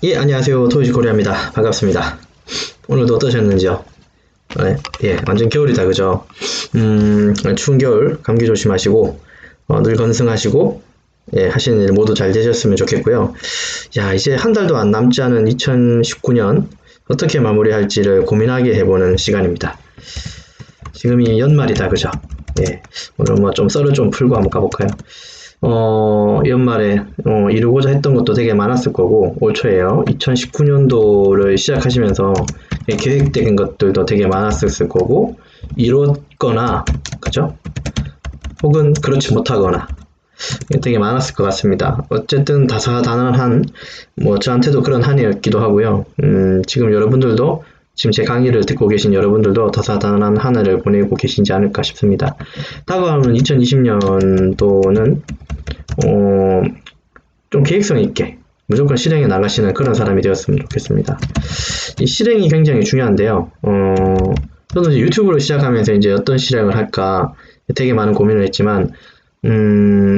예, 안녕하세요. 토요시코리아입니다. 반갑습니다. 오늘도 어떠셨는지요? 예, 완전 겨울이다, 그죠? 추운 겨울, 감기 조심하시고, 늘 건승하시고, 예, 하시는 일 모두 잘 되셨으면 좋겠고요. 야, 이제 한 달도 안 남지 않은 2019년, 어떻게 마무리할지를 고민하게 해보는 시간입니다. 지금이 연말이다, 그죠? 예, 오늘 좀 썰을 좀 풀고 한번 가볼까요? 연말에 이루고자 했던 것도 되게 많았을 거고, 올 초에요. 2019년도를 시작하시면서 계획된 것들도 되게 많았을 거고, 이뤘거나, 그죠? 혹은 그렇지 못하거나, 되게 많았을 것 같습니다. 어쨌든 다사다난한, 저한테도 그런 한 해였기도 하고요. 지금 여러분들도, 지금 제 강의를 듣고 계신 여러분들도 다사다난한 한 해를 보내고 계시지 않을까 싶습니다. 다가오는 2020년도는 좀 계획성 있게 무조건 실행해 나가시는 그런 사람이 되었으면 좋겠습니다. 이 실행이 굉장히 중요한데요. 저도 이제 유튜브를 시작하면서 이제 어떤 실행을 할까 되게 많은 고민을 했지만,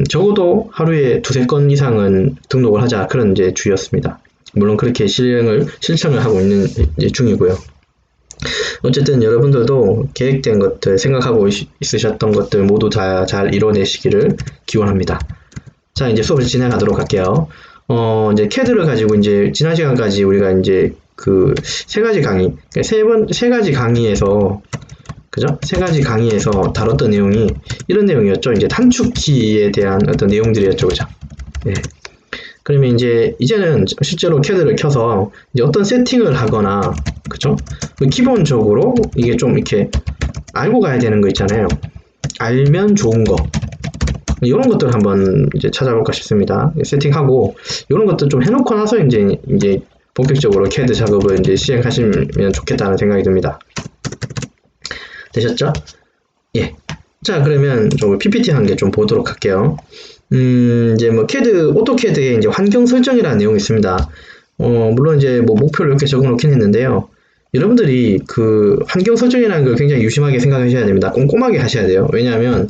적어도 하루에 두세 건 이상은 등록을 하자, 그런 이제 주의였습니다. 물론 그렇게 실천을 하고 있는 이제 중이고요. 어쨌든 여러분들도 계획된 것들, 생각하고 있으셨던 것들 모두 다 잘 이뤄내시기를 기원합니다. 자, 이제 수업을 진행하도록 할게요. 이제 CAD를 가지고 이제 지난 시간까지 우리가 이제 그 세 가지 강의, 세 가지 강의에서, 그죠? 세 가지 강의에서 다뤘던 내용이 이런 내용이었죠. 이제 단축키에 대한 어떤 내용들이었죠, 그죠? 네. 그러면 이제는 실제로 CAD를 켜서 이제 어떤 세팅을 하거나, 그죠? 기본적으로 이게 좀 이렇게 알고 가야 되는 거 있잖아요. 알면 좋은 거. 이런 것들 한번 이제 찾아볼까 싶습니다. 세팅하고 이런 것들 좀 해놓고 나서 이제 본격적으로 CAD 작업을 이제 시행하시면 좋겠다는 생각이 듭니다. 되셨죠? 예. 자, 그러면 좀 PPT 한 개 좀 보도록 할게요. 이제 오토캐드에 이제 환경 설정이라는 내용이 있습니다. 물론 이제 목표를 이렇게 적어 놓긴 했는데요. 여러분들이 그 환경 설정이라는 걸 굉장히 유심하게 생각하셔야 됩니다. 꼼꼼하게 하셔야 돼요. 왜냐하면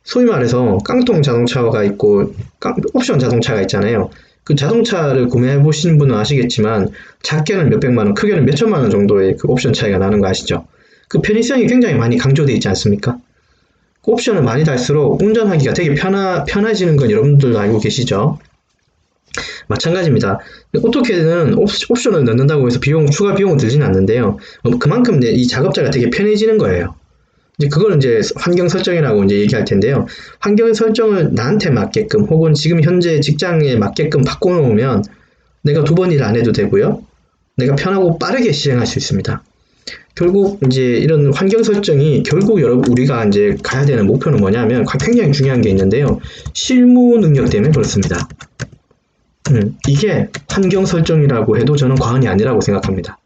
소위 말해서 깡통 자동차가 있고 옵션 자동차가 있잖아요. 그 자동차를 구매해 보신 분은 아시겠지만 작게는 몇백만 원, 크게는 몇천만 원 정도의 그 옵션 차이가 나는 거 아시죠? 그 편의성이 굉장히 많이 강조되어 있지 않습니까? 그 옵션을 많이 달수록 운전하기가 되게 편해지는 건 여러분들도 알고 계시죠? 마찬가지입니다. 오토캐드는 옵션을 넣는다고 해서 추가 비용은 들지는 않는데요. 그만큼 이 작업자가 되게 편해지는 거예요. 그걸 이제 환경 설정이라고 이제 얘기할 텐데요. 환경 설정을 나한테 맞게끔 혹은 지금 현재 직장에 맞게끔 바꿔놓으면 내가 두 번 일 안 해도 되고요. 내가 편하고 빠르게 실행할 수 있습니다. 결국 이제 이런 환경 설정이 결국 우리가 이제 가야 되는 목표는 뭐냐면 굉장히 중요한 게 있는데요. 실무 능력 때문에 그렇습니다. 이게 환경 설정이라고 해도 저는 과언이 아니라고 생각합니다.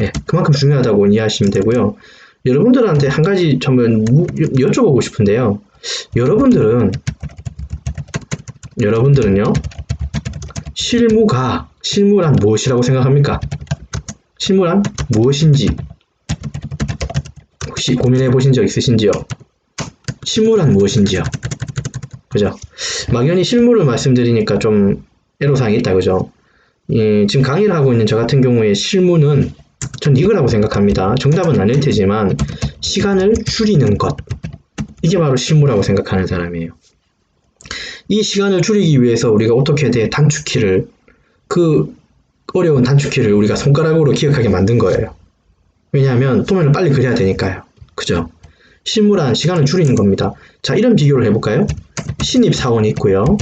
예, 그만큼 중요하다고 이해하시면 되고요. 여러분들한테 한 가지 한번 여쭤보고 싶은데요. 여러분들은요, 실무란 무엇이라고 생각합니까? 실무란 무엇인지 혹시 고민해 보신 적 있으신지요? 실무란 무엇인지요? 그죠? 막연히 실무를 말씀드리니까 좀 애로사항이 있다, 그죠? 지금 강의를 하고 있는 저 같은 경우에 실무는 전 이거라고 생각합니다. 정답은 아닐 테지만 시간을 줄이는 것, 이게 바로 실무라고 생각하는 사람이에요. 이 시간을 줄이기 위해서 우리가 오토캐드의 단축키를, 그 어려운 단축키를 우리가 손가락으로 기억하게 만든 거예요. 왜냐하면 도면을 빨리 그려야 되니까요. 그죠? 실무란 시간을 줄이는 겁니다. 자, 이런 비교를 해볼까요? 신입 사원이 있고요.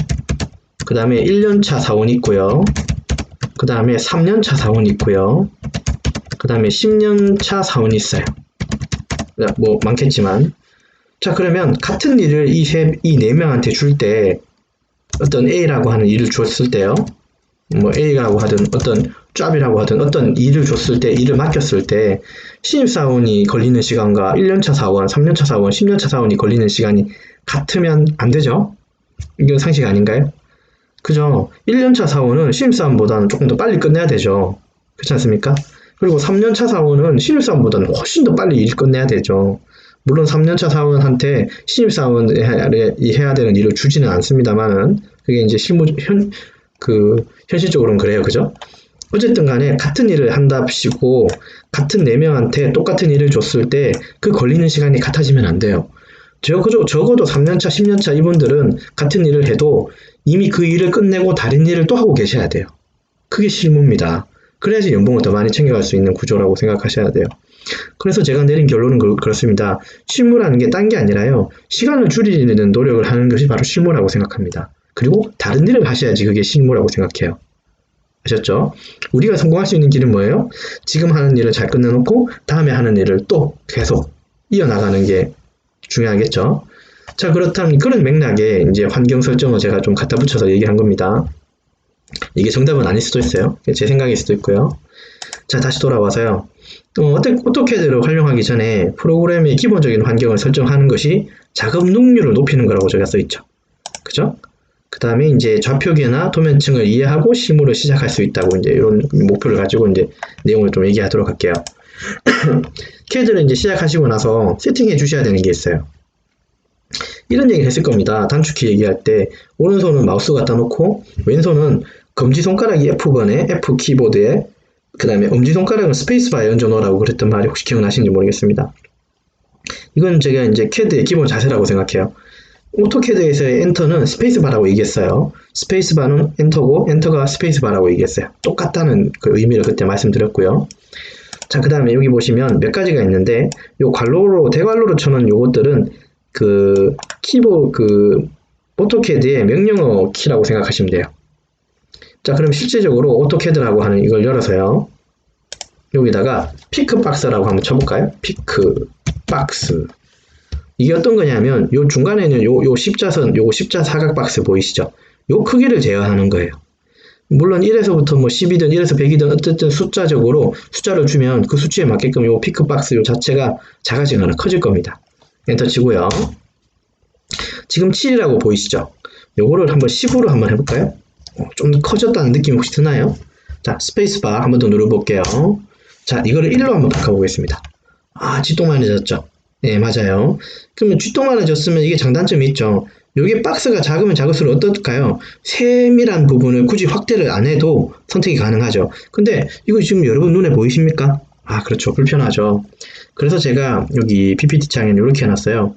그 다음에 1년차 사원이 있고요. 그 다음에 3년차 사원이 있고요. 그 다음에 10년차 사원이 있어요. 많겠지만. 자, 그러면 같은 일을 이 네 명한테 줄 때, 어떤 A라고 하는 일을 줬을 때요. A라고 하든 어떤 잡이라고 하든 어떤 일을 줬을 때, 일을 맡겼을 때, 신입사원이 걸리는 시간과 1년차 사원, 3년차 사원, 10년차 사원이 걸리는 시간이 같으면 안 되죠? 이건 상식 아닌가요? 그죠? 1년차 사원은 신입사원보다는 조금 더 빨리 끝내야 되죠. 그렇지 않습니까? 그리고 3년차 사원은 신입사원보다는 훨씬 더 빨리 일 끝내야 되죠. 물론 3년차 사원한테 신입사원이 해야 되는 일을 주지는 않습니다만은, 그게 이제 현실적으로는 그래요. 그죠? 어쨌든 간에 같은 일을 한답시고 같은 4명한테 똑같은 일을 줬을 때 그 걸리는 시간이 같아지면 안 돼요. 적어도 3년차, 10년차 이분들은 같은 일을 해도 이미 그 일을 끝내고 다른 일을 또 하고 계셔야 돼요. 그게 실무입니다. 그래야지 연봉을 더 많이 챙겨갈 수 있는 구조라고 생각하셔야 돼요. 그래서 제가 내린 결론은 그렇습니다. 실무라는 게 딴 게 아니라요. 시간을 줄이는 노력을 하는 것이 바로 실무라고 생각합니다. 그리고 다른 일을 하셔야지 그게 실무라고 생각해요. 아셨죠? 우리가 성공할 수 있는 길은 뭐예요? 지금 하는 일을 잘 끝내놓고 다음에 하는 일을 또 계속 이어나가는 게 중요하겠죠? 자, 그렇다면 그런 맥락에 이제 환경 설정을 제가 좀 갖다 붙여서 얘기한 겁니다. 이게 정답은 아닐 수도 있어요. 제 생각일 수도 있고요. 자, 다시 돌아와서요. 오토캐드를 활용하기 전에 프로그램의 기본적인 환경을 설정하는 것이 작업 능률을 높이는 거라고 제가 써있죠. 그죠? 그 다음에 이제 좌표계나 도면층을 이해하고 실무를 시작할 수 있다고 이제 이런 목표를 가지고 이제 내용을 좀 얘기하도록 할게요. 캐드를 이제 시작하시고 나서 세팅해 주셔야 되는 게 있어요. 이런 얘기를 했을 겁니다. 단축키 얘기할 때 오른손은 마우스 갖다 놓고 왼손은 검지손가락이 F번에 F 키보드에 그 다음에 엄지손가락은 스페이스바에 얹어 놓으라고 그랬던 말이 혹시 기억나시는지 모르겠습니다. 이건 제가 이제 캐드의 기본 자세라고 생각해요. 오토캐드에서의 엔터는 스페이스바라고 얘기했어요. 스페이스바는 엔터고 엔터가 스페이스바라고 얘기했어요. 똑같다는 그 의미를 그때 말씀드렸고요. 자, 그 다음에 여기 보시면 몇 가지가 있는데 요 대괄호로 쳐놓은 요것들은 오토캐드의 명령어 키라고 생각하시면 돼요. 자, 그럼 실제적으로 오토캐드라고 하는 이걸 열어서요. 여기다가 피크박스라고 한번 쳐볼까요? 피크박스. 이게 어떤 거냐면 요 중간에는 요 십자선, 요 십자 사각 박스 보이시죠? 요 크기를 제어하는 거예요. 물론 1에서부터 뭐 10이든 1에서 100이든 어쨌든 숫자를 주면 그 수치에 맞게끔 요 피크박스 요 자체가 작아지거나 커질 겁니다. 엔터 치고요. 지금 7이라고 보이시죠? 요거를 한번 10으로 한번 해볼까요? 좀 더 커졌다는 느낌이 혹시 드나요? 자, 스페이스바 한번 더 눌러볼게요. 자, 이거를 1로 한번 바꿔보겠습니다. 아, 쥐똥만해졌죠? 네, 맞아요. 그러면 쥐똥만해졌으면 이게 장단점이 있죠. 여기 박스가 작으면 작을수록 어떨까요? 세밀한 부분을 굳이 확대를 안 해도 선택이 가능하죠. 근데 이거 지금 여러분 눈에 보이십니까? 아, 그렇죠. 불편하죠. 그래서 제가 여기 PPT창에 이렇게 해놨어요.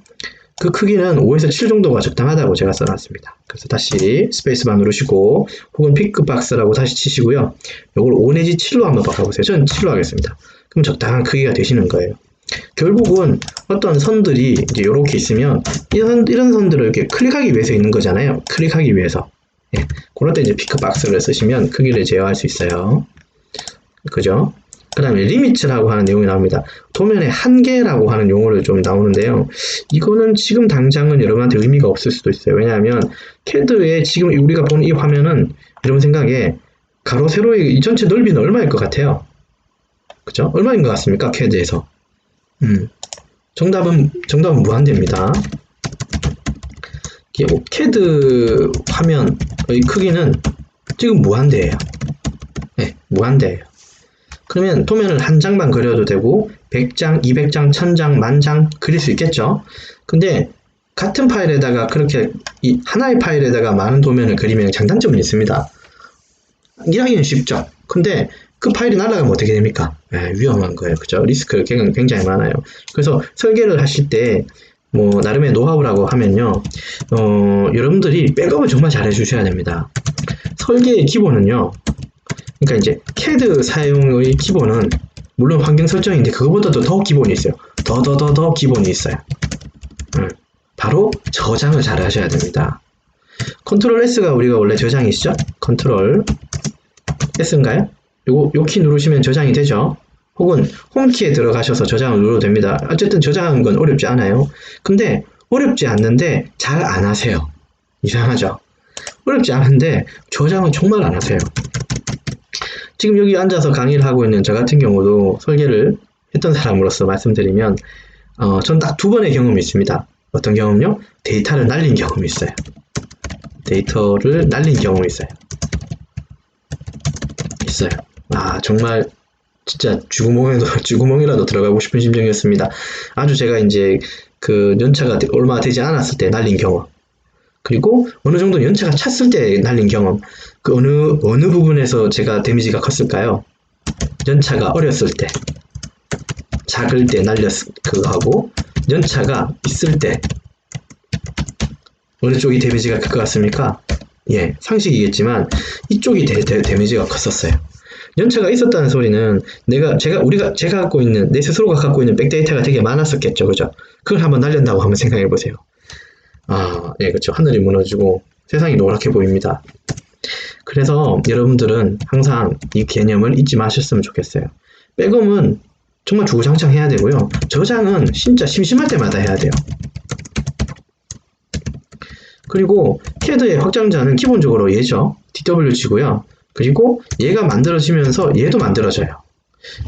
그 크기는 5에서 7 정도가 적당하다고 제가 써놨습니다. 그래서 다시 스페이스바 누르시고 혹은 피크박스라고 다시 치시고요. 이걸 5 내지 7로 한번 바꿔보세요. 저는 7로 하겠습니다. 그럼 적당한 크기가 되시는 거예요. 결국은 어떤 선들이 이제 이렇게 있으면 이런 선들을 이렇게 클릭하기 위해서 있는 거잖아요. 클릭하기 위해서. 예, 그럴 때 이제 피크박스를 쓰시면 크기를 제어할 수 있어요. 그죠? 그 다음에 리미츠라고 하는 내용이 나옵니다. 도면의 한계라고 하는 용어를 좀 나오는데요. 이거는 지금 당장은 여러분한테 의미가 없을 수도 있어요. 왜냐하면 캐드에 지금 우리가 보는 이 화면은 여러분 생각에 가로 세로의 이 전체 넓이는 얼마일 것 같아요? 그죠? 얼마인 것 같습니까? 캐드에서. 정답은 무한대입니다. 캐드 화면의 크기는 지금 무한대예요. 네, 무한대예요. 그러면 도면을 한 장만 그려도 되고 100장, 200장, 1000장, 10,000장 그릴 수 있겠죠? 근데 같은 파일에다가 그렇게 하나의 파일에다가 많은 도면을 그리면 장단점이 있습니다. 일하기는 쉽죠. 근데 그 파일이 날아가면 어떻게 됩니까? 위험한 거예요. 그죠? 리스크가 굉장히 많아요. 그래서 설계를 하실 때 뭐 나름의 노하우라고 하면요. 여러분들이 백업을 정말 잘 해주셔야 됩니다. 설계의 기본은요. 그러니까 이제 캐드 사용의 기본은 물론 환경 설정인데 그거보다도 더 기본이 있어요. 더 기본이 있어요. 바로 저장을 잘 하셔야 됩니다. 컨트롤 S가 우리가 원래 저장이시죠? 컨트롤 S인가요? 요 키 누르시면 저장이 되죠? 혹은 홈키에 들어가셔서 저장을 눌러도 됩니다. 어쨌든 저장하는 건 어렵지 않아요. 근데 어렵지 않는데 잘 안 하세요. 이상하죠? 어렵지 않은데 저장은 정말 안 하세요. 지금 여기 앉아서 강의를 하고 있는 저 같은 경우도 설계를 했던 사람으로서 말씀드리면 전 딱 2번의 경험이 있습니다. 어떤 경험요? 데이터를 날린 경험이 있어요. 데이터를 날린 경험이 있어요. 아, 정말 진짜 쥐구멍이라도 들어가고 싶은 심정이었습니다. 아주 제가 이제 그 연차가 얼마 되지 않았을 때 날린 경험. 그리고 어느 정도 연차가 찼을 때 날린 경험. 그 어느 부분에서 제가 데미지가 컸을까요? 연차가 어렸을 때, 작을 때 그거 하고, 연차가 있을 때, 어느 쪽이 데미지가 클 것 같습니까? 예, 상식이겠지만, 이쪽이 데미지가 컸었어요. 연차가 있었다는 소리는 제가 갖고 있는, 내 스스로가 갖고 있는 백데이터가 되게 많았었겠죠. 그죠? 그걸 한번 날린다고 한번 생각해 보세요. 아, 예, 그렇죠. 하늘이 무너지고 세상이 노랗게 보입니다. 그래서 여러분들은 항상 이 개념을 잊지 마셨으면 좋겠어요. 백업은 정말 주구장창 해야 되고요. 저장은 진짜 심심할 때마다 해야 돼요. 그리고 CAD의 확장자는 기본적으로 얘죠. DWG고요. 그리고 얘가 만들어지면서 얘도 만들어져요.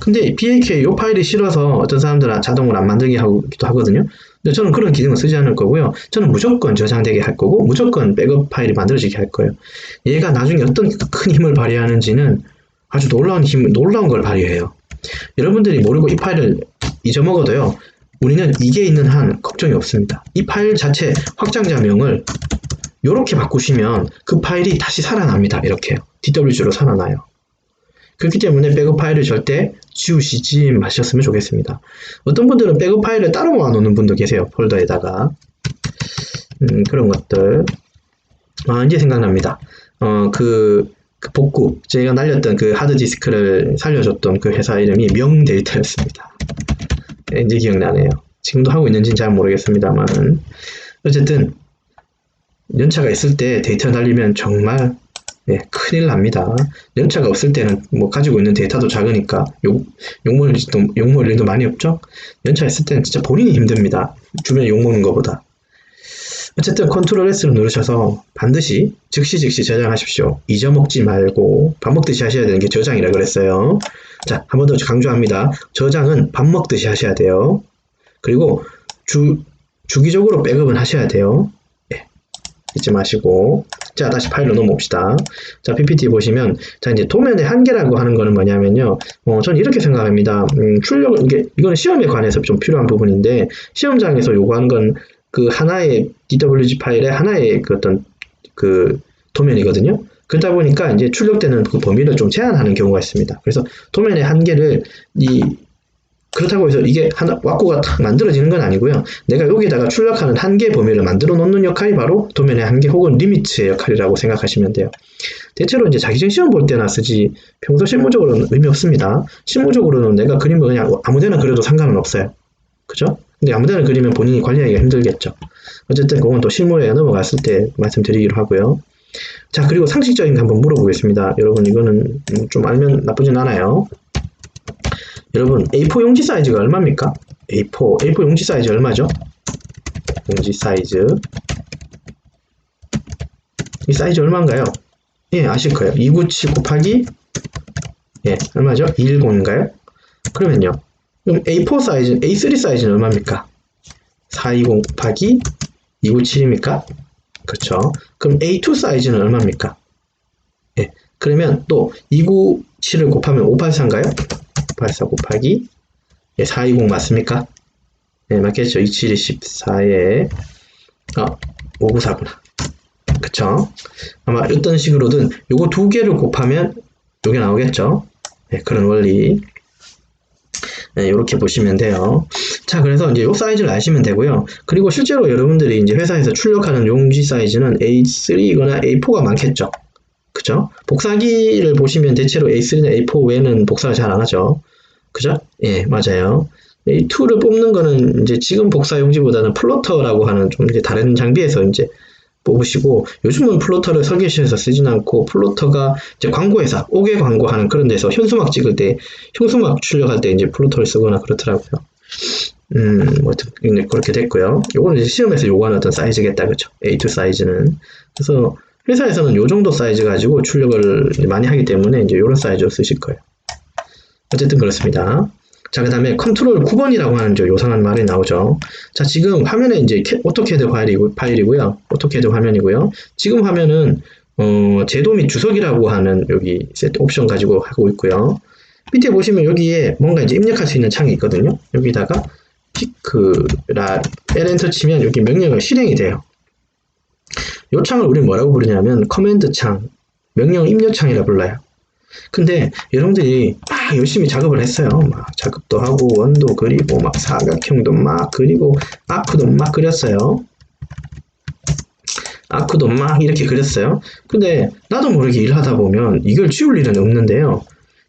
근데 BAK 이 파일이 싫어서 어떤 사람들은 자동으로 안 만들게 하기도 하거든요. 근데 저는 그런 기능을 쓰지 않을 거고요. 저는 무조건 저장되게 할 거고 무조건 백업 파일이 만들어지게 할 거예요. 얘가 나중에 어떤 큰 힘을 발휘하는지는 아주 놀라운 걸 발휘해요. 여러분들이 모르고 이 파일을 잊어먹어도요. 우리는 이게 있는 한 걱정이 없습니다. 이 파일 자체 확장자명을 이렇게 바꾸시면 그 파일이 다시 살아납니다. 이렇게요. DWG로 살아나요. 그렇기 때문에 백업 파일을 절대 지우시지 마셨으면 좋겠습니다. 어떤 분들은 백업 파일을 따로 모아놓는 분도 계세요. 폴더에다가. 그런 것들. 아, 이제 생각납니다. 그 복구, 제가 날렸던 그 하드디스크를 살려줬던 그 회사 이름이 명데이터였습니다. 이제 기억나네요. 지금도 하고 있는지는 잘 모르겠습니다만. 어쨌든, 연차가 있을 때 데이터 날리면 정말 큰일 납니다. 연차가 없을 때는 뭐 가지고 있는 데이터도 작으니까 욕먹을 일도 많이 없죠? 연차 있을 때는 진짜 본인이 힘듭니다. 주변에 욕먹는 것보다. 어쨌든 컨트롤 S를 누르셔서 반드시 즉시 저장하십시오. 잊어먹지 말고 밥 먹듯이 하셔야 되는 게 저장이라 그랬어요. 자, 한 번 더 강조합니다. 저장은 밥 먹듯이 하셔야 돼요. 그리고 주기적으로 백업은 하셔야 돼요. 잊지 마시고. 자, 다시 파일로 넘어옵시다. 자, PPT 보시면, 자, 이제 도면의 한계라고 하는 거는 뭐냐면요. 저는 이렇게 생각합니다. 이거는 시험에 관해서 좀 필요한 부분인데, 시험장에서 요구하는 건 그 하나의 DWG 파일의 하나의 그 도면이거든요. 그러다 보니까 이제 출력되는 그 범위를 좀 제한하는 경우가 있습니다. 그래서 도면의 한계를 그렇다고 해서 이게 왁구가 탁 만들어지는 건 아니고요. 내가 여기다가 출력하는 한계 범위를 만들어 놓는 역할이 바로 도면의 한계 혹은 리미트의 역할이라고 생각하시면 돼요. 대체로 이제 자기전 시험 볼 때나 쓰지 평소 실무적으로는 의미 없습니다. 실무적으로는 내가 그림을 그냥 아무데나 그려도 상관은 없어요. 그죠? 근데 아무데나 그리면 본인이 관리하기가 힘들겠죠. 어쨌든 그건 또 실무에 넘어갔을 때 말씀드리기로 하고요. 자, 그리고 상식적인 거 한번 물어보겠습니다. 여러분 이거는 좀 알면 나쁘진 않아요. 여러분 A4 용지 사이즈가 얼마입니까? A4 용지 사이즈 얼마죠? 용지 사이즈 이 사이즈 얼마인가요? 예, 아실 거예요. 297 곱하기 얼마죠? 210인가요? 그러면요. 그럼 A4 사이즈, A3 사이즈는 얼마입니까? 420 곱하기 297입니까? 그렇죠. 그럼 A2 사이즈는 얼마입니까? 예, 그러면 또 297을 곱하면 584인가요? 584 곱하기 420 맞습니까? 네, 맞겠죠. 27이 14에 594구나. 그쵸? 아마 어떤 식으로든 요거 두 개를 곱하면 요게 나오겠죠. 네, 그런 원리. 네, 이렇게 보시면 돼요. 자, 그래서 이제 요 사이즈를 아시면 되고요. 그리고 실제로 여러분들이 이제 회사에서 출력하는 용지 사이즈는 A3이거나 A4가 많겠죠. 그죠? 복사기를 보시면 대체로 A3나 A4 외에는 복사를 잘 안 하죠. 그죠? 예, 맞아요. A2를 뽑는 거는 이제 지금 복사 용지보다는 플로터라고 하는 좀 이제 다른 장비에서 이제 뽑으시고, 요즘은 플로터를 설계실에서 쓰진 않고, 플로터가 이제 광고회사, 5개 광고하는 그런 데서 현수막 찍을 때, 현수막 출력할 때 이제 플로터를 쓰거나 그렇더라고요. 그렇게 됐고요. 요거는 이제 시험에서 요구하는 어떤 사이즈겠다, 그죠? A2 사이즈는. 그래서 회사에서는 요 정도 사이즈 가지고 출력을 많이 하기 때문에 이제 요런 사이즈로 쓰실 거예요. 어쨌든 그렇습니다. 자, 그 다음에 컨트롤 9번이라고 하는 요상한 말이 나오죠. 자, 지금 화면에 이제 오토캐드 파일이고요. 오토캐드 화면이고요. 지금 화면은, 제도 및 주석이라고 하는 여기 세트 옵션 가지고 하고 있고요. 밑에 보시면 여기에 뭔가 이제 입력할 수 있는 창이 있거든요. 여기다가 L 엔터 치면 여기 명령을 실행이 돼요. 이 창을 우리는 뭐라고 부르냐면 커맨드 창, 명령 입력 창이라 불러요. 근데 여러분들이 막 열심히 작업을 했어요. 막 작업도 하고 원도 그리고 막 사각형도 막 그리고 아크도 막 그렸어요. 아크도 막 이렇게 그렸어요. 근데 나도 모르게 일하다 보면 이걸 지울 일은 없는데요.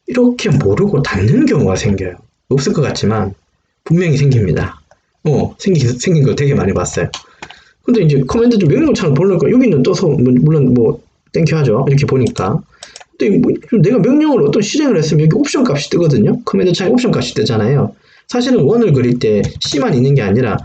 이렇게 모르고 닫는 경우가 생겨요. 없을 것 같지만 분명히 생깁니다. 생긴 거 되게 많이 봤어요. 근데 이제 커맨드 좀 명령창을 보니까 여기는 떠서 물론 뭐 땡큐 하죠. 이렇게 보니까. 근데 뭐 내가 명령을 어떤 실행을 했으면 여기 옵션 값이 뜨거든요. 커맨드 창에 옵션 값이 뜨잖아요. 사실은 원을 그릴 때 C만 있는 게 아니라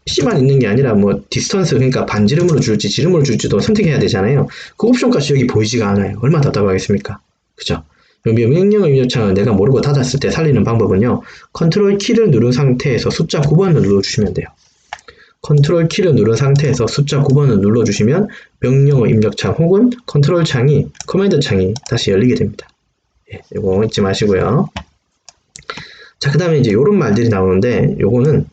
C만 있는 게 아니라 뭐 디스턴스 그러니까 반지름으로 줄지 지름으로 줄지도 선택해야 되잖아요. 그 옵션 값이 여기 보이지가 않아요. 얼마나 답답하겠습니까? 그죠? 명령어 입력창을 내가 모르고 닫았을 때 살리는 방법은요. 컨트롤 키를 누른 상태에서 숫자 9번을 눌러주시면 돼요. 컨트롤 키를 누른 상태에서 숫자 9번을 눌러주시면 명령어 입력창 혹은 컨트롤 창이 커맨드 창이 다시 열리게 됩니다. 예, 이거 잊지 마시고요. 자, 그 다음에 이제 이런 말들이 나오는데 요거는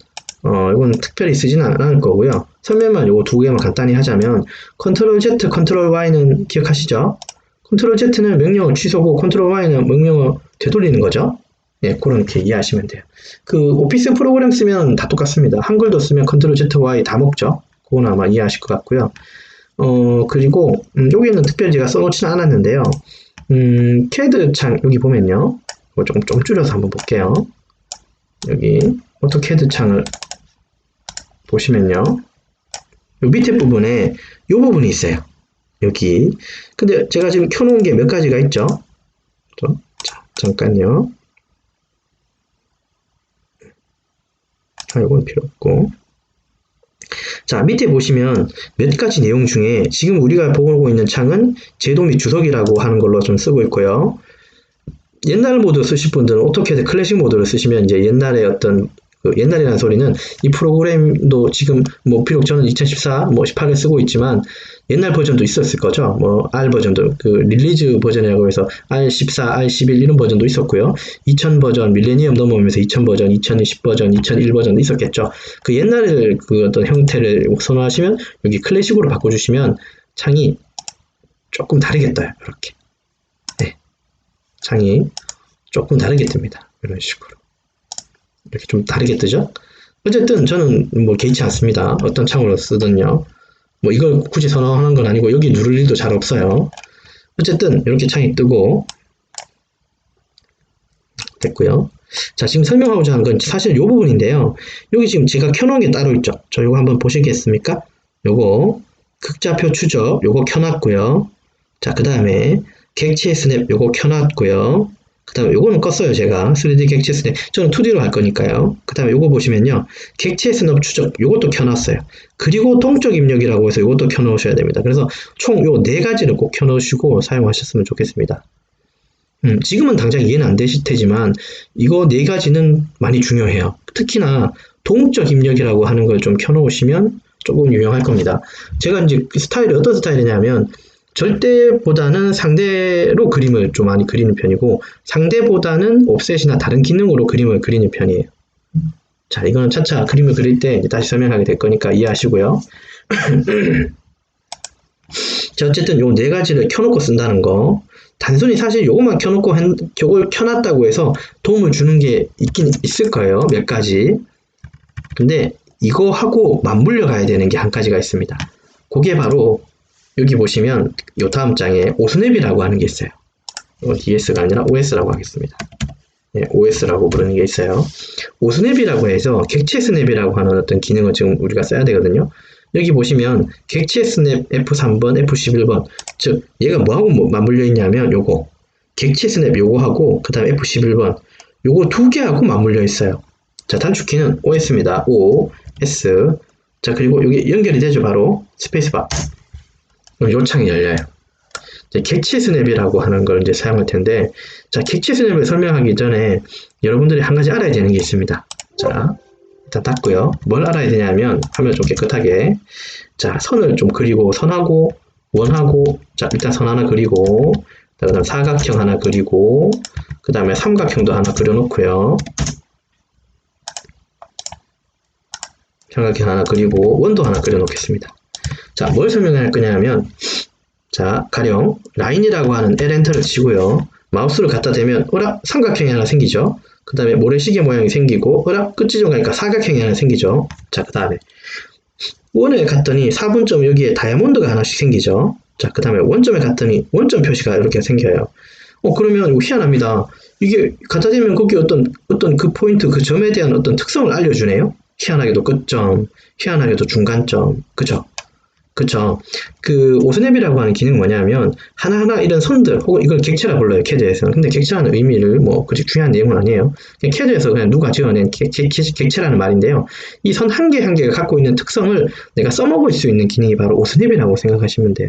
이건 특별히 쓰지는 않을 거고요. 설명만 요거 두 개만 간단히 하자면 컨트롤 Z, 컨트롤 Y는 기억하시죠? 컨트롤 Z는 명령어 취소고 컨트롤 Y는 명령어 되돌리는 거죠. 예, 그렇게 이해하시면 돼요. 그 오피스 프로그램 쓰면 다 똑같습니다. 한글도 쓰면 컨트롤 Z, Y 다 먹죠. 그건 아마 이해하실 것 같고요. 그리고 여기는 특별히 제가 써놓지는 않았는데요. CAD 창 여기 보면요. 이거 좀 줄여서 한번 볼게요. 여기 AutoCAD 창을 보시면요. 요 밑에 부분에 요 부분이 있어요. 여기. 근데 제가 지금 켜놓은 게 몇 가지가 있죠? 자, 잠깐요. 이건 필요 없고. 자, 밑에 보시면 몇 가지 내용 중에 지금 우리가 보고 있는 창은 제도 및 주석이라고 하는 걸로 좀 쓰고 있고요. 옛날 모드 쓰실 분들은 오토캐드 클래식 모드를 쓰시면 이제 옛날에 어떤 옛날이라는 소리는 이 프로그램도 지금 뭐 비록 저는 2014, 뭐 18을 쓰고 있지만 옛날 버전도 있었을 거죠. 뭐 R 버전도 그 릴리즈 버전이라고 해서 R14, R11 이런 버전도 있었고요. 2000 버전, 밀레니엄 넘어오면서 2000 버전, 2010 버전, 2001 버전도 있었겠죠. 그 옛날 그 어떤 형태를 선호하시면 여기 클래식으로 바꿔주시면 창이 조금 다르게 떠요. 이렇게. 네. 창이 조금 다르게 뜹니다. 이런 식으로. 이렇게 좀 다르게 뜨죠? 어쨌든 저는 뭐 개의치 않습니다. 어떤 창으로 쓰든요. 뭐 이걸 굳이 선호하는 건 아니고 여기 누를 일도 잘 없어요. 어쨌든 이렇게 창이 뜨고 됐고요. 자, 지금 설명하고자 하는 건 사실 이 부분인데요. 여기 지금 제가 켜놓은 게 따로 있죠. 저 이거 한번 보시겠습니까? 요거 극좌표 추적 요거 켜놨고요. 자, 그 다음에 객체 스냅 요거 켜놨고요. 그 다음에 요거는 껐어요. 제가 3D 객체 스냅 저는 2D로 할 거니까요. 그 다음에 요거 보시면요. 객체 스냅 추적 요것도 켜놨어요. 그리고 동적 입력이라고 해서 요것도 켜놓으셔야 됩니다. 그래서 총 요 4가지를 꼭 켜놓으시고 사용하셨으면 좋겠습니다. 지금은 당장 이해는 안 되실 테지만 이거 4가지는 많이 중요해요. 특히나 동적 입력이라고 하는 걸 좀 켜놓으시면 조금 유용할 겁니다. 제가 이제 스타일이 어떤 스타일이냐면 절대보다는 상대로 그림을 좀 많이 그리는 편이고 상대보다는 옵셋이나 다른 기능으로 그림을 그리는 편이에요. 자, 이거는 차차 그림을 그릴 때 다시 설명하게 될 거니까 이해하시고요. 자, 어쨌든 요 4가지를 켜놓고 쓴다는 거 단순히 사실 요것만 켜놓고 요걸 켜놨다고 해서 도움을 주는 게 있긴 있을 거예요. 몇 가지. 근데 이거 하고 맞물려 가야 되는 게 한 가지가 있습니다. 그게 바로 여기 보시면 요 다음 장에 오스냅이라고 하는 게 있어요. DS가 아니라 OS라고 하겠습니다. 네, OS라고 부르는 게 있어요. 오스냅이라고 해서 객체 스냅이라고 하는 어떤 기능을 지금 우리가 써야 되거든요. 여기 보시면 객체 스냅 F3번, F11번 즉 얘가 뭐하고 맞물려 있냐면 요거 객체 스냅 요거하고 그 다음에 F11번 요거 2개하고 맞물려 있어요. 자, 단축키는 OS입니다. O, S. 자, 그리고 여기 연결이 되죠. 바로 스페이스바. 그럼 요 창이 열려요. 객체 스냅이라고 하는 걸 이제 사용할 텐데, 자, 객체 스냅을 설명하기 전에 여러분들이 한 가지 알아야 되는 게 있습니다. 자, 일단 닫고요. 뭘 알아야 되냐면, 화면 좀 깨끗하게. 자, 선을 좀 그리고, 선하고, 원하고, 자, 일단 선 하나 그리고, 그 다음 사각형 하나 그리고, 그 다음에 삼각형도 하나 그려놓고요. 삼각형 하나 그리고, 원도 하나 그려놓겠습니다. 자, 뭘 설명할 거냐면, 자, 가령 라인이라고 하는 L 엔터를 치고요. 마우스를 갖다 대면 어라 삼각형이 하나 생기죠. 그 다음에 모래시계 모양이 생기고 어라 끝지점 가니까 사각형이 하나 생기죠. 자, 그 다음에 원에 갔더니 4분점 여기에 다이아몬드가 하나씩 생기죠. 자, 그 다음에 원점에 갔더니 원점 표시가 이렇게 생겨요. 그러면 이거 희한합니다. 이게 갖다 대면 거기 어떤 그 포인트, 그 점에 대한 어떤 특성을 알려주네요. 희한하게도 끝점, 희한하게도 중간점, 그죠? 그쵸. 그 오스냅이라고 하는 기능은 뭐냐면 하나하나 이런 선들 혹은 이걸 객체라 불러요. 캐드에서는. 근데 객체라는 의미를 뭐 그렇게 중요한 내용은 아니에요. 그냥 캐드에서 그냥 누가 지어낸 객체라는 말인데요. 이 선 한 개 한 개가 갖고 있는 특성을 내가 써먹을 수 있는 기능이 바로 오스냅이라고 생각하시면 돼요.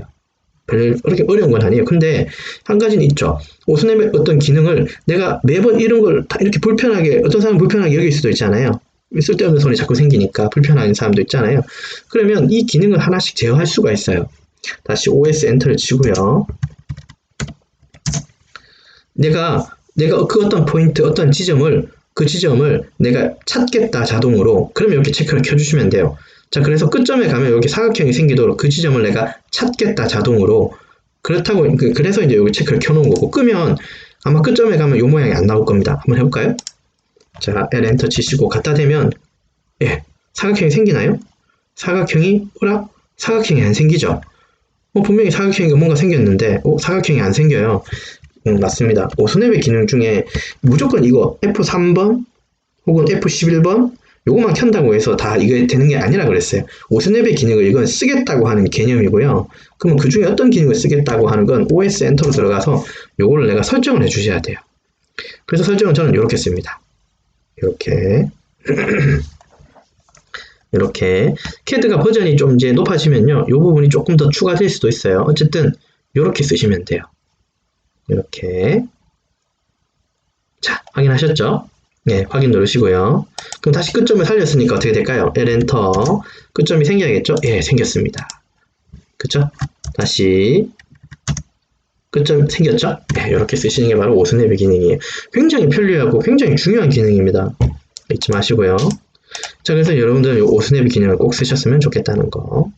별 그렇게 어려운 건 아니에요. 근데 한 가지는 있죠. 오스냅의 어떤 기능을 내가 매번 이런 걸 다 이렇게 불편하게, 어떤 사람은 불편하게 여길 수도 있잖아요. 쓸데없는 손이 자꾸 생기니까 불편한 사람도 있잖아요. 그러면 이 기능을 하나씩 제어할 수가 있어요. 다시 OS 엔터를 치고요. 내가 그 어떤 포인트, 어떤 지점을, 그 지점을 내가 찾겠다 자동으로. 그러면 이렇게 체크를 켜주시면 돼요. 자, 그래서 끝점에 가면 여기 사각형이 생기도록 그 지점을 내가 찾겠다 자동으로. 그렇다고, 그래서 이제 여기 체크를 켜놓은 거고, 끄면 아마 끝점에 가면 이 모양이 안 나올 겁니다. 한번 해볼까요? 자, L 엔터 치시고 갖다 대면 예, 사각형이 생기나요? 사각형이 사각형이 안 생기죠? 분명히 사각형이 뭔가 생겼는데 사각형이 안 생겨요. 맞습니다. 오스냅의 기능 중에 무조건 이거 F3번 혹은 F11번 요거만 켠다고 해서 다 이게 되는 게 아니라 그랬어요. 오스냅의 기능을 이건 쓰겠다고 하는 개념이고요. 그러면 그 중에 어떤 기능을 쓰겠다고 하는 건 OS 엔터로 들어가서 요거를 내가 설정을 해 주셔야 돼요. 그래서 설정은 저는 이렇게 씁니다. 이렇게 캐드가 버전이 좀 이제 높아지면요, 이 부분이 조금 더 추가될 수도 있어요. 어쨌든 이렇게 쓰시면 돼요. 이렇게. 자, 확인하셨죠? 네, 확인 누르시고요. 그럼 다시 끝점을 살렸으니까 어떻게 될까요? L 엔터. 끝점이 생겨야겠죠? 예, 생겼습니다. 그쵸? 다시 끝점 생겼죠? 네, 이렇게 쓰시는 게 바로 오스냅의 기능이에요. 굉장히 편리하고 굉장히 중요한 기능입니다. 잊지 마시고요. 자, 그래서 여러분들 이 오스냅의 기능을 꼭 쓰셨으면 좋겠다는 거.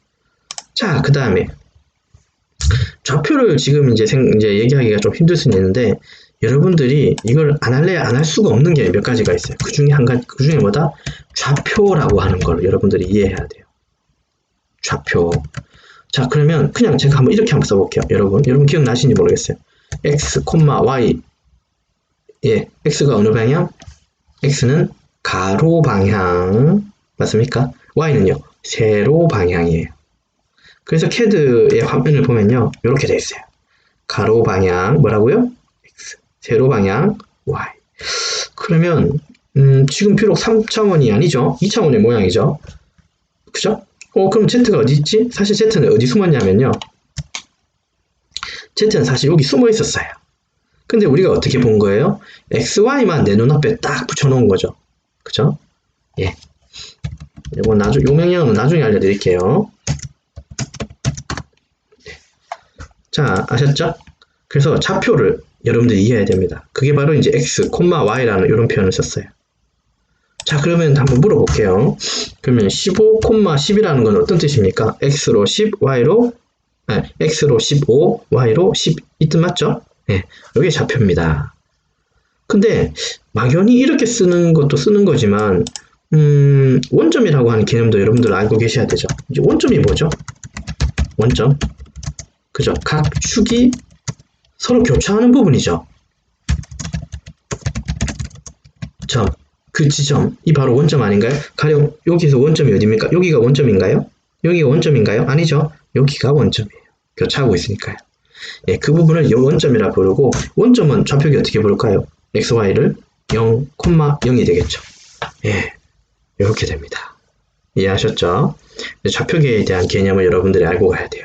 자, 그 다음에 좌표를 지금 이제 얘기하기가 좀 힘들 수는 있는데 여러분들이 이걸 안 할래야 안 할 수가 없는 게 몇 가지가 있어요. 그 중에 그 중에 뭐다? 좌표라고 하는 걸 여러분들이 이해해야 돼요. 좌표. 자, 그러면 그냥 제가 한번 이렇게 한번 써볼게요. 여러분 기억나시는지 모르겠어요. x, y. 예, x가 어느 방향? x는 가로 방향. 맞습니까? y는요, 세로 방향이에요. 그래서 캐드의 화면을 보면요, 이렇게 되어 있어요. 가로 방향, 뭐라고요? x. 세로 방향, y. 그러면, 지금 비록 3차원이 아니죠? 2차원의 모양이죠? 그죠? 그럼 Z가 어디 있지? 사실 Z는 어디 숨었냐면요. Z는 사실 여기 숨어 있었어요. 근데 우리가 어떻게 본 거예요? XY만 내 눈앞에 딱 붙여놓은 거죠. 그죠? 예. 이거 요 명령은 나중에 알려드릴게요. 자, 아셨죠? 그래서 좌표를 여러분들이 이해해야 됩니다. 그게 바로 이제 X, Y라는 이런 표현을 썼어요. 자, 그러면 한번 물어볼게요. 그러면 15, 10이라는 건 어떤 뜻입니까? X로 10, Y로, X로 15, Y로 10, 이 뜻 맞죠? 네, 이게 좌표입니다. 근데 막연히 이렇게 쓰는 것도 쓰는 거지만 원점이라고 하는 개념도 여러분들 알고 계셔야 되죠. 이제 원점이 뭐죠? 원점. 그죠? 각 축이 서로 교차하는 부분이죠. 점. 그 지점, 이 바로 원점 아닌가요? 가령 여기서 원점이 어디입니까? 여기가 원점인가요? 여기가 원점인가요? 아니죠. 여기가 원점이에요. 교차하고 있으니까요. 예, 그 부분을 원점이라 부르고 원점은 좌표기 어떻게 부를까요? XY를 0, 0이 되겠죠. 예, 이렇게 됩니다. 이해하셨죠? 좌표기에 대한 개념을 여러분들이 알고 가야 돼요.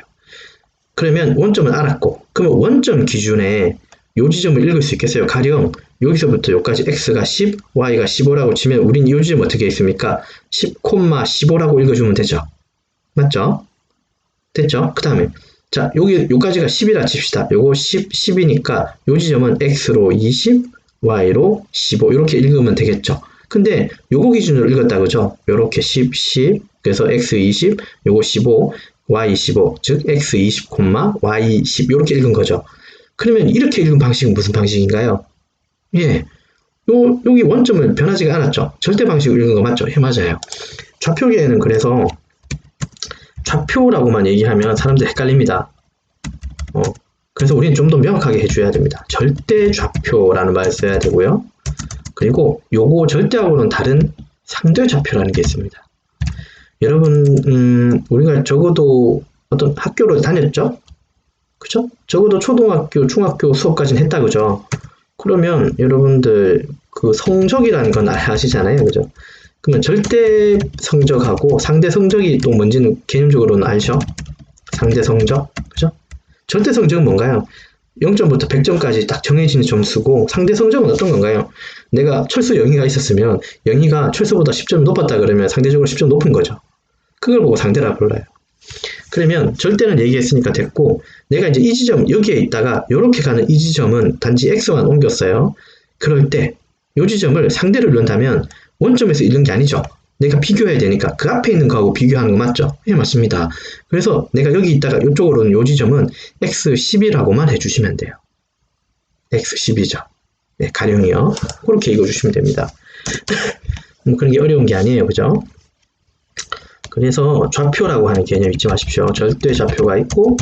그러면 원점을 알았고, 그러면 원점 기준에 요 지점을 읽을 수 있겠어요? 가령 여기서부터 여기까지 x가 10, y가 15라고 치면 우린 이 지점 어떻게 있습니까? 10, 15라고 읽어주면 되죠. 맞죠? 됐죠? 그 다음에 자, 요까지가 10이라 칩시다. 요거 10이니까 요 지점은 x로 20, y로 15 이렇게 읽으면 되겠죠. 근데 요거 기준으로 읽었다 그죠? 요렇게 10, 10 그래서 x 20, 요거 15 y15, 즉 x20, y10 이렇게 읽은 거죠. 그러면 이렇게 읽은 방식은 무슨 방식인가요? 예, 여기 원점을 변하지가 않았죠. 절대 방식으로 읽은 거 맞죠? 예, 맞아요. 좌표계에는 그래서 좌표라고만 얘기하면 사람들 헷갈립니다. 그래서 우리는 좀 더 명확하게 해줘야 됩니다. 절대 좌표라는 말을 써야 되고요. 그리고 요거 절대하고는 다른 상대 좌표라는 게 있습니다. 여러분, 우리가 적어도 어떤 학교를 다녔죠? 그죠? 적어도 초등학교, 중학교 수업까지는 했다, 그죠? 그러면 여러분들 그 성적이라는 건 아시잖아요, 그죠? 그러면 절대 성적하고 상대 성적이 또 뭔지는 개념적으로는 알죠? 상대 성적, 그죠? 절대 성적은 뭔가요? 0점부터 100점까지 딱 정해지는 점수고 상대 성적은 어떤 건가요? 내가 철수 영희가 있었으면 영희가 철수보다 10점 높았다 그러면 상대적으로 10점 높은 거죠. 그걸 보고 상대라 불러요. 그러면 절대는 얘기했으니까 됐고 내가 이제 이 지점 여기에 있다가 이렇게 가는 이 지점은 단지 x만 옮겼어요. 그럴 때 이 지점을 상대로 읽는다면 원점에서 읽는 게 아니죠. 내가 비교해야 되니까 그 앞에 있는 거하고 비교하는 거 맞죠? 예, 맞습니다. 그래서 내가 여기 있다가 이쪽으로는 이 지점은 x10이라고만 해주시면 돼요. x10이죠. 네, 가령이요. 그렇게 읽어주시면 됩니다. 뭐 그런 게 어려운 게 아니에요. 그죠? 그래서 좌표라고 하는 개념 잊지 마십시오. 절대 좌표가 있고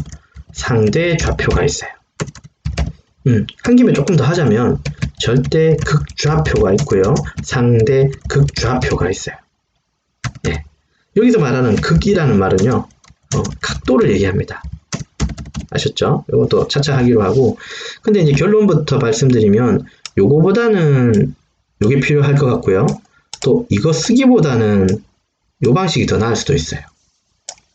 상대 좌표가 있어요. 한 김에 조금 더 하자면 절대 극좌표가 있고요. 상대 극좌표가 있어요. 네. 여기서 말하는 극이라는 말은요. 각도를 얘기합니다. 아셨죠? 이것도 차차 하기로 하고 근데 이제 결론부터 말씀드리면 요거보다는 요게 필요할 것 같고요. 또 이거 쓰기보다는 요 방식이 더 나을 수도 있어요.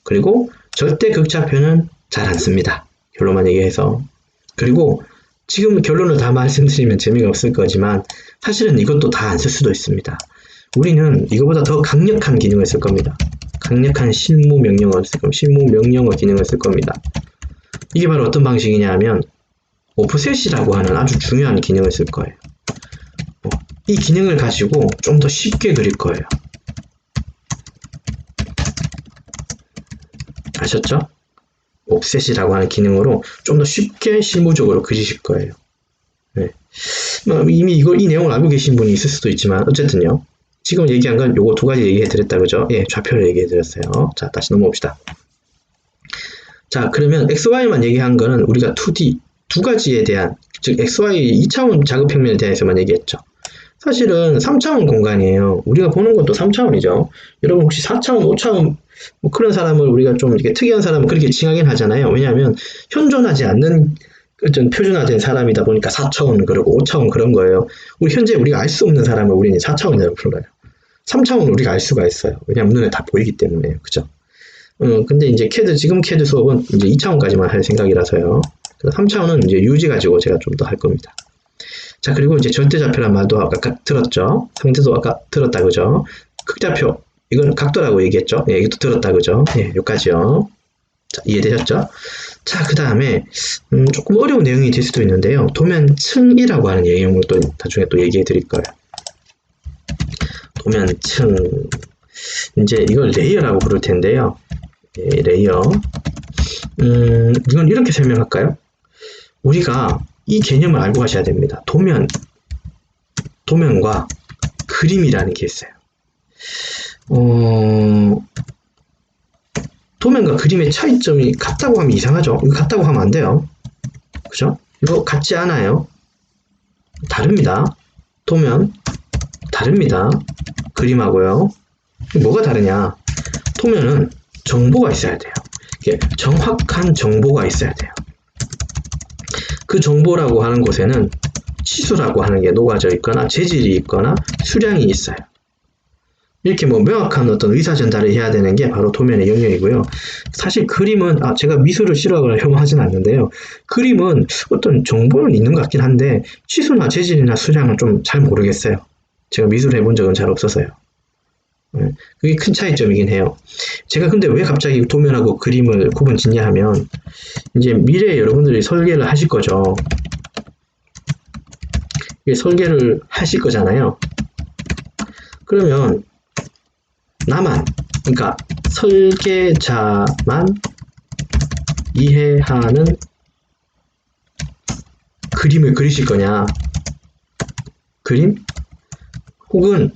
그리고 절대 극좌표는 잘 안 씁니다. 결론만 얘기해서. 그리고 지금 결론을 다 말씀드리면 재미가 없을 거지만 사실은 이것도 다 안 쓸 수도 있습니다. 우리는 이거보다 더 강력한 기능을 쓸 겁니다. 강력한 실무 명령어를 쓸 겁니다. 실무 명령어 기능을 쓸 겁니다. 이게 바로 어떤 방식이냐 하면 오프셋이라고 하는 아주 중요한 기능을 쓸 거예요. 이 기능을 가지고 좀 더 쉽게 그릴 거예요. 아셨죠? 옵셋이라고 하는 기능으로 좀 더 쉽게 실무적으로 그리실 거예요. 네. 이미 이 내용을 알고 계신 분이 있을 수도 있지만 어쨌든요. 지금 얘기한 건 요거 두 가지 얘기해 드렸다 그죠? 예, 좌표를 얘기해 드렸어요. 자, 다시 넘어옵시다. 자, 그러면 XY만 얘기한 거는 우리가 2D 두 가지에 대한 즉 XY 2차원 작업평면에 대해서만 얘기했죠. 사실은 3차원 공간이에요. 우리가 보는 것도 3차원이죠. 여러분 혹시 4차원, 5차원 뭐 그런 사람을 우리가 좀 이렇게 특이한 사람을 그렇게 칭하긴 하잖아요. 왜냐하면 현존하지 않는 어떤 표준화된 사람이다 보니까 4차원 그러고 5차원 그런 거예요. 우리 현재 우리가 알 수 없는 사람을 우리는 4차원이라고 불러요. 3차원은 우리가 알 수가 있어요. 왜냐하면 눈에 다 보이기 때문에. 그죠? 근데 이제 지금 CAD 수업은 이제 2차원까지만 할 생각이라서요. 3차원은 이제 유지 가지고 제가 좀 더 할 겁니다. 자, 그리고 이제 절대좌표란 말도 아까 들었죠? 상대도 아까 들었다, 그죠? 극좌표. 이건 각도라고 얘기했죠? 예, 이것도 들었다, 그죠? 예, 여기까지요. 자, 이해되셨죠? 자, 그 다음에, 조금 어려운 내용이 될 수도 있는데요. 도면층이라고 하는 내용을 또 나중에 또 얘기해 드릴 거예요. 도면층. 이제 이걸 레이어라고 부를 텐데요. 예, 레이어. 이건 이렇게 설명할까요? 우리가 이 개념을 알고 가셔야 됩니다. 도면과 그림이라는 게 있어요. 도면과 그림의 차이점이 같다고 하면 이상하죠? 이거 같다고 하면 안 돼요. 그죠? 이거 같지 않아요. 다릅니다. 도면 다릅니다. 그림하고요. 뭐가 다르냐? 도면은 정보가 있어야 돼요. 이게 정확한 정보가 있어야 돼요. 그 정보라고 하는 곳에는 치수라고 하는 게 녹아져 있거나 재질이 있거나 수량이 있어요. 이렇게 뭐 명확한 어떤 의사 전달을 해야 되는 게 바로 도면의 영역이고요. 사실 그림은 제가 미술을 싫어하거나 혐오하진 않는데요. 그림은 어떤 정보는 있는 것 같긴 한데 치수나 재질이나 수량은 좀 잘 모르겠어요. 제가 미술을 해본 적은 잘 없어서요. 그게 큰 차이점이긴 해요. 제가 근데 왜 갑자기 도면하고 그림을 구분 짓냐 하면 이제 미래에 여러분들이 설계를 하실 거죠. 설계를 하실 거잖아요. 그러면 그러니까 설계자만 이해하는 그림을 그리실 거냐, 그림 혹은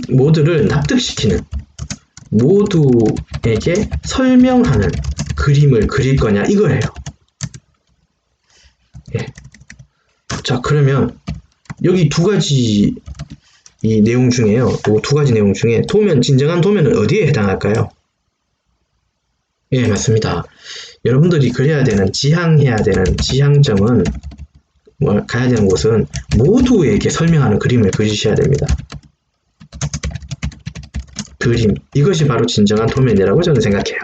모두를 납득시키는, 모두에게 설명하는 그림을 그릴 거냐 이거예요. 예. 자, 그러면 여기 두 가지 이 내용 중에요. 이 두 가지 내용 중에 진정한 도면은 어디에 해당할까요? 예, 맞습니다. 여러분들이 그려야 되는, 지향해야 되는 지향점은, 가야 되는 곳은 모두에게 설명하는 그림을 그리셔야 됩니다. 그림. 이것이 바로 진정한 도면이라고 저는 생각해요.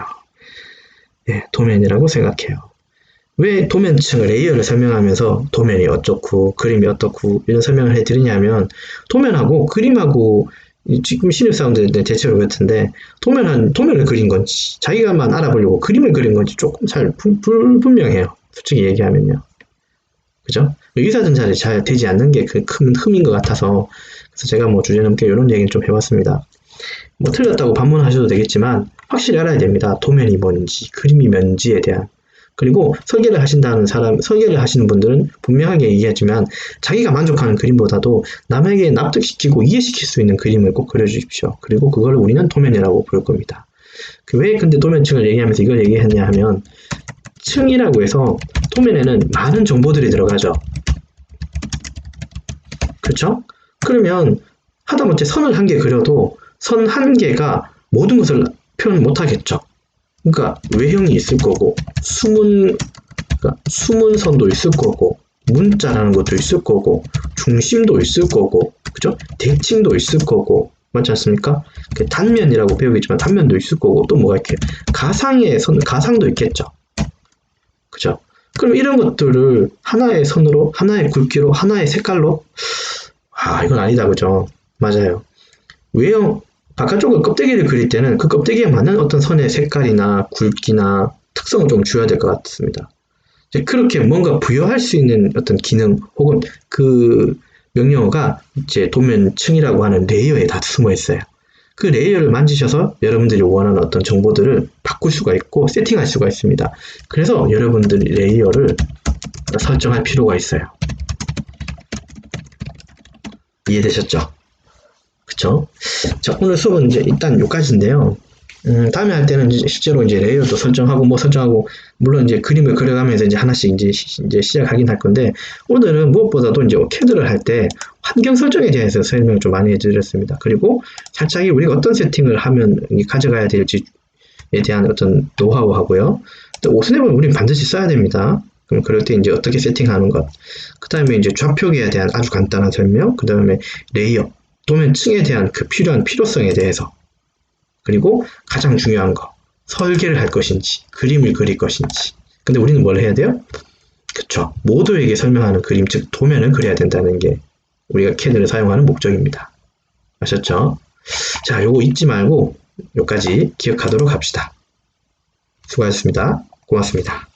예, 도면이라고 생각해요. 왜 도면층을, 레이어를 설명하면서 도면이 어떻고 그림이 어떻고 이런 설명을 해드리냐면, 도면하고 그림하고 지금 신입사원들한테 대체로 그렇던데, 도면을 그린 건지 자기가만 알아보려고 그림을 그린 건지 조금 잘 불분명해요. 솔직히 얘기하면요. 그죠? 의사전달이 잘 되지 않는 게 그 큰 흠인 것 같아서, 그래서 제가 뭐 주제넘게 이런 얘기를 좀 해봤습니다. 뭐 틀렸다고 반문하셔도 되겠지만 확실히 알아야 됩니다. 도면이 뭔지, 그림이 뭔지에 대한. 그리고 설계를 하시는 분들은 분명하게 얘기하지만, 자기가 만족하는 그림보다도 남에게 납득시키고 이해시킬 수 있는 그림을 꼭 그려주십시오. 그리고 그걸 우리는 도면이라고 부를 겁니다. 왜 근데 도면층을 얘기하면서 이걸 얘기했냐 하면, 층이라고 해서 도면에는 많은 정보들이 들어가죠. 그렇죠? 그러면 하다못해 선을 한 개 그려도 선 한 개가 모든 것을 표현 못 하겠죠. 그러니까 외형이 있을 거고, 숨은 선도 있을 거고, 문자라는 것도 있을 거고, 중심도 있을 거고, 그죠? 대칭도 있을 거고, 맞지 않습니까? 단면이라고 배우겠지만 단면도 있을 거고, 또 뭐가 이렇게 가상도 있겠죠. 그죠? 그럼 이런 것들을 하나의 선으로, 하나의 굵기로, 하나의 색깔로, 이건 아니다, 그죠? 맞아요. 외형, 바깥쪽을 껍데기를 그릴 때는 그 껍데기에 맞는 어떤 선의 색깔이나 굵기나 특성을 좀 줘야 될 것 같습니다. 이제 그렇게 뭔가 부여할 수 있는 어떤 기능 혹은 그 명령어가 이제 도면층이라고 하는 레이어에 다 숨어 있어요. 그 레이어를 만지셔서 여러분들이 원하는 어떤 정보들을 바꿀 수가 있고 세팅할 수가 있습니다. 그래서 여러분들이 레이어를 설정할 필요가 있어요. 이해되셨죠? 그쵸? 자, 오늘 수업은 이제 일단 여기까지인데요. 다음에 할 때는 실제로 이제 레이어도 설정하고, 물론 이제 그림을 그려가면서 이제 하나씩 이제 시작하긴 할 건데, 오늘은 무엇보다도 이제 캐드를 할 때 환경 설정에 대해서 설명을 좀 많이 해드렸습니다. 그리고 살짝 우리가 어떤 세팅을 하면 가져가야 될지에 대한 어떤 노하우 하고요. 또 오스냅은 우리는 반드시 써야 됩니다. 그럼 그럴 때 이제 어떻게 세팅하는 것. 그 다음에 이제 좌표계에 대한 아주 간단한 설명, 그 다음에 레이어, 도면층에 대한 그 필요한 필요성에 대해서, 그리고 가장 중요한 거, 설계를 할 것인지 그림을 그릴 것인지. 근데 우리는 뭘 해야 돼요? 그쵸, 모두에게 설명하는 그림, 즉 도면을 그려야 된다는 게 우리가 캐드를 사용하는 목적입니다. 아셨죠? 자, 요거 잊지 말고 요까지 기억하도록 합시다. 수고하셨습니다. 고맙습니다.